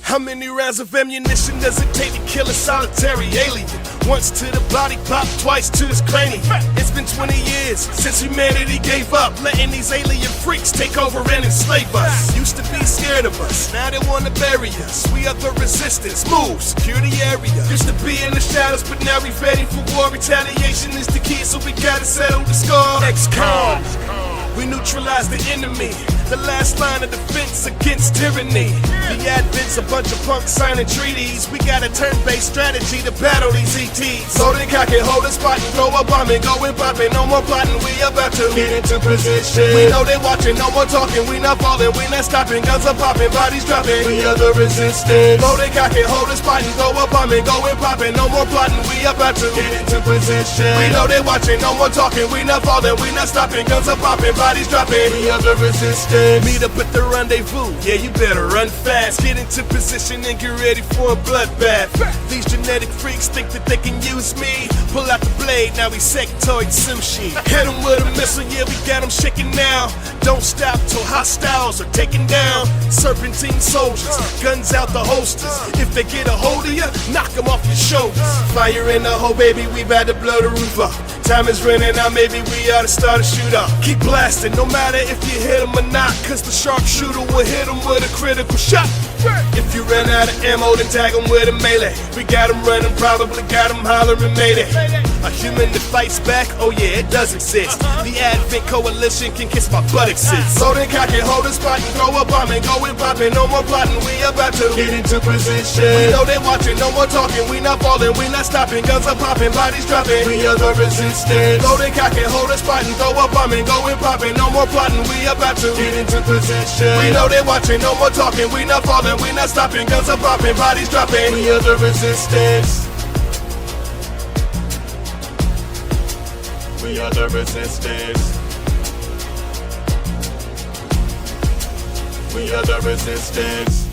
How many rounds of ammunition does it take to kill a solitary alien? Once to the body, pop twice to his cranium. It's been 20 years since humanity gave up, letting these alien freaks take over and enslave us. Used to be scared of us, now they wanna bury us. We are the resistance, move, secure the area. Used to be in the shadows, but now we ready for war. Retaliation is the key, so we gotta settle the score. XCOM, we neutralize the enemy, the last line of defense against tyranny. The advent's a bunch of punks signing treaties. We got a turn-based strategy to battle these ETs. So they cock it, hold a spot and throw a bomb and go and pop it. No more plotting, we about to get into position. We know they watching, no more talking. We not falling, we not stopping. Guns are popping, bodies dropping. We are the resistance. So they cock it, hold a spot and throw a bomb and go and pop it. No more plotting, we about to get into position. We know they watching, no more talking. We not falling, we not stopping. Guns are popping, bodies dropping. We are the resistance. Meet up at the rendezvous, yeah, you better run fast. Get into position and get ready for a bloodbath. These genetic freaks think that they can use me. Pull out the blade, now we sectoid sushi. Hit them with a missile, yeah, we got them shaking now. Don't stop till hostiles are taken down. Serpentine soldiers, guns out the holsters. If they get a hold of you, knock them off your shoulders. Fire in the hole, baby, we about to blow the roof up. Time is running out, maybe we ought to start a shootout. Keep blasting, no matter if you hit them or not, cause the sharpshooter will hit them with a critical shot. If you run out of ammo, then tag them with a melee. We got them running, probably got them hollering mayday. A human that fights back, oh yeah, it does exist. The Advent Coalition can kiss my buttocks. So then cock it, hold a spot and throw a bomb and go and pop it. No more plotting, we about to get into position. We know they watching, no more talking. We not falling, we not stopping. Guns are popping, bodies dropping. We are the resistance. So then cock it, hold a spot and throw a bomb and go and pop it. No more plotting, we about to get into position. We know they watching, no more talking. We not falling, we not stopping. Guns are popping, bodies dropping. We are the resistance. We are the resistance. We are the resistance.